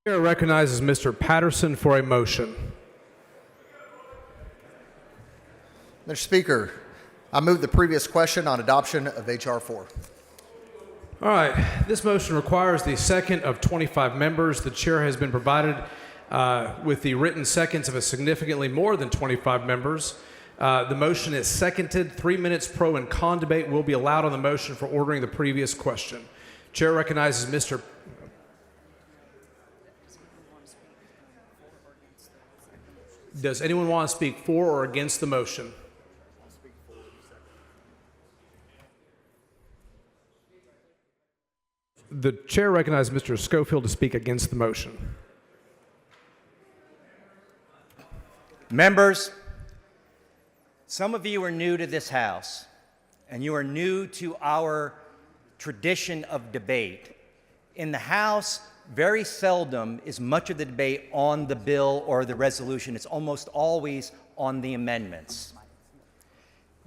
Chair recognizes Mr. Patterson for a motion. Mr. Speaker, I move the previous question on adoption of HR4. All right, this motion requires the second of 25 members. The chair has been provided with the written seconds of a significantly more than 25 members. The motion is seconded. 3 minutes pro and con debate will be allowed on the motion for ordering the previous question. Chair recognizes Mr. Does anyone want to speak for or against the motion? The chair recognizes Mr. Schofield to speak against the motion. Members, some of you are new to this House, and you are new to our tradition of debate. In the House, very seldom is much of the debate on the bill or the resolution. It's almost always on the amendments.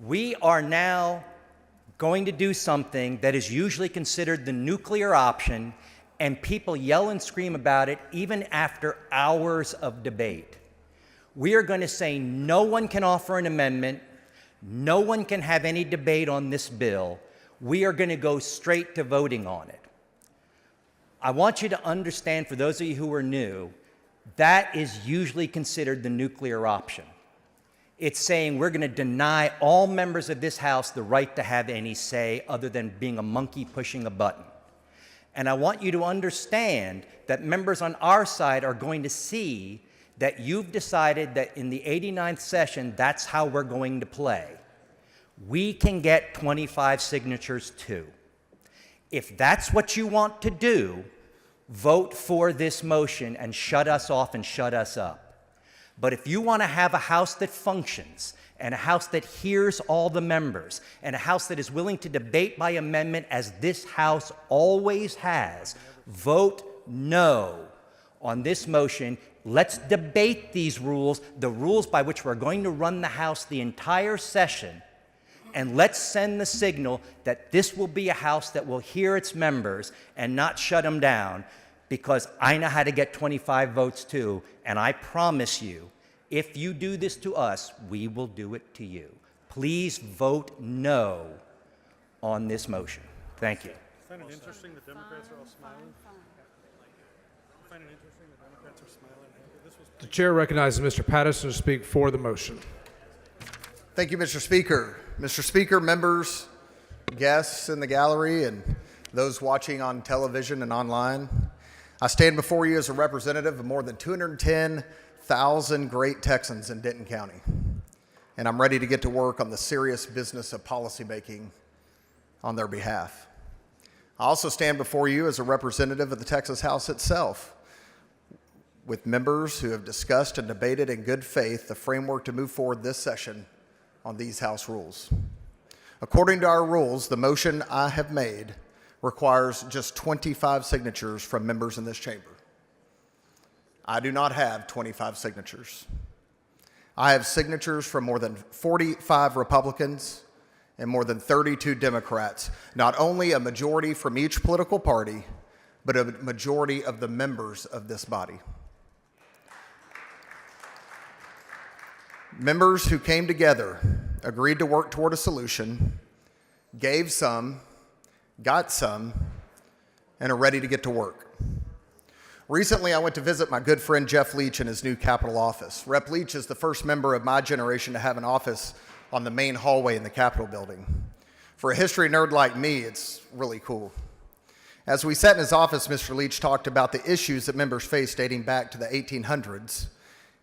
We are now going to do something that is usually considered the nuclear option, and people yell and scream about it even after hours of debate. We are going to say no one can offer an amendment, no one can have any debate on this bill. We are going to go straight to voting on it. I want you to understand, for those of you who are new, that is usually considered the nuclear option. It's saying we're going to deny all members of this House the right to have any say other than being a monkey pushing a button. And I want you to understand that members on our side are going to see that you've decided that in the 89th session, that's how we're going to play. We can get 25 signatures too. If that's what you want to do, vote for this motion and shut us off and shut us up. But if you want to have a House that functions, and a House that hears all the members, and a House that is willing to debate by amendment as this House always has, vote no on this motion. Let's debate these rules, the rules by which we're going to run the House the entire session, and let's send the signal that this will be a House that will hear its members and not shut them down, because I know how to get 25 votes too, and I promise you, if you do this to us, we will do it to you. Please vote no on this motion. Thank you. I find it interesting the Democrats are all smiling. I find it interesting the Democrats are smiling. The chair recognizes Mr. Patterson to speak for the motion. Thank you, Mr. Speaker. Mr. Speaker, members, guests in the gallery, and those watching on television and online, I stand before you as a representative of more than 210,000 great Texans in Denton County, and I'm ready to get to work on the serious business of policymaking on their behalf. I also stand before you as a representative of the Texas House itself, with members who have discussed and debated in good faith the framework to move forward this session on these House rules. According to our rules, the motion I have made requires just 25 signatures from members in this chamber. I do not have 25 signatures. I have signatures from more than 45 Republicans and more than 32 Democrats, not only a majority from each political party, but a majority of the members of this body. Members who came together, agreed to work toward a solution, gave some, got some, and are ready to get to work. Recently, I went to visit my good friend Jeff Leach in his new Capitol office. Rep. Leach is the first member of my generation to have an office on the main hallway in the Capitol building. For a history nerd like me, it's really cool. As we sat in his office, Mr. Leach talked about the issues that members face dating back to the 1800s,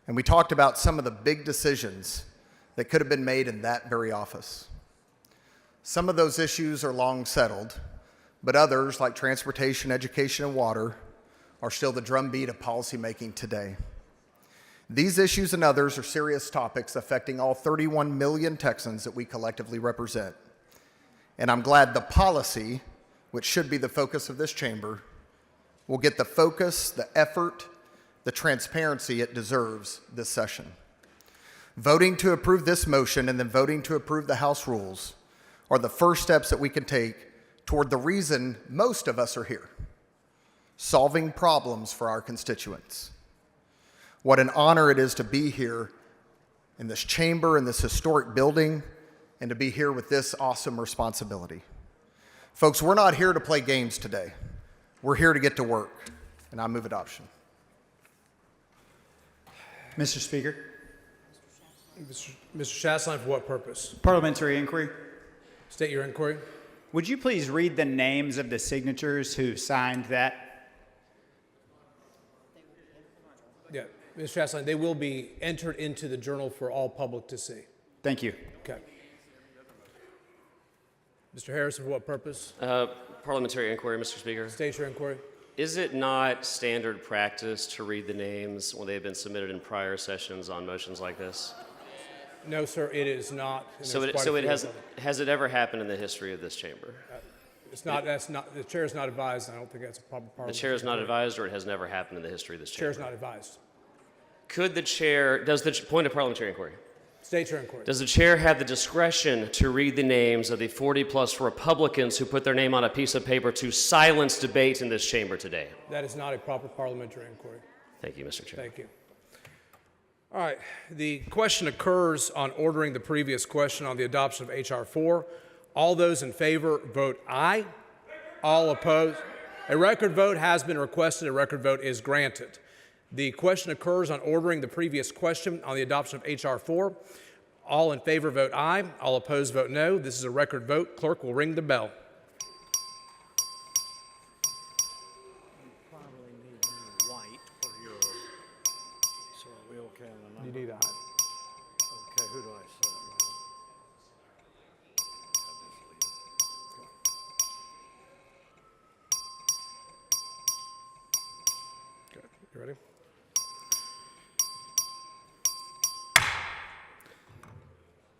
and we talked about some of the big decisions that could have been made in that very office. Some of those issues are long settled, but others, like transportation, education, and water, are still the drumbeat of policymaking today. These issues and others are serious topics affecting all 31 million Texans that we collectively represent. And I'm glad the policy, which should be the focus of this chamber, will get the focus, the effort, the transparency it deserves this session. Voting to approve this motion and then voting to approve the House rules are the first steps that we can take toward the reason most of us are here, solving problems for our constituents. What an honor it is to be here in this chamber, in this historic building, and to be here with this awesome responsibility. Folks, we're not here to play games today. We're here to get to work, and I move adoption. Mr. Speaker, Mr. Shastline, for what purpose? parliamentary inquiry. State your inquiry. Would you please read the names of the signatures who signed that? Yeah, Mr. Shastline, they will be entered into the journal for all public to see. Thank you. Okay. Mr. Harrison, for what purpose? Parliamentary inquiry, Mr. Speaker. State your inquiry. Is it not standard practice to read the names when they've been submitted in prior sessions on motions like this? No, sir, it is not. And So there's it, quite a so it few has, of them. has it ever happened in the history of this chamber? It's not, that's not, the chair is not advised. I don't think that's a proper The parliamentary chair is not inquiry. advised, or it has never happened in the history of this The chair is chamber? not advised. Could the chair, does the point of parliamentary inquiry, State your inquiry. does the chair have the discretion to read the names of the 40-plus Republicans who put their name on a piece of paper to silence debate in this chamber today? That is not a proper parliamentary inquiry. Thank you, Mr. Chair. Thank you. All right, the question occurs on ordering the previous question on the adoption of HR4. All those in favor vote aye. All opposed. A record vote has been requested. A record vote is granted. The question occurs on ordering the previous question on the adoption of HR4. All in favor vote aye. All opposed vote no. This is a record vote. Clerk will ring the bell. Probably need you white for your, so are we okay on the You number? need aye. Okay, who do I set? Okay, you ready?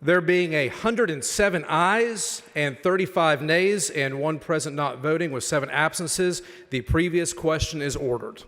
There being 107 ayes and 35 nays and one present not voting with 7 absences, the previous question is ordered.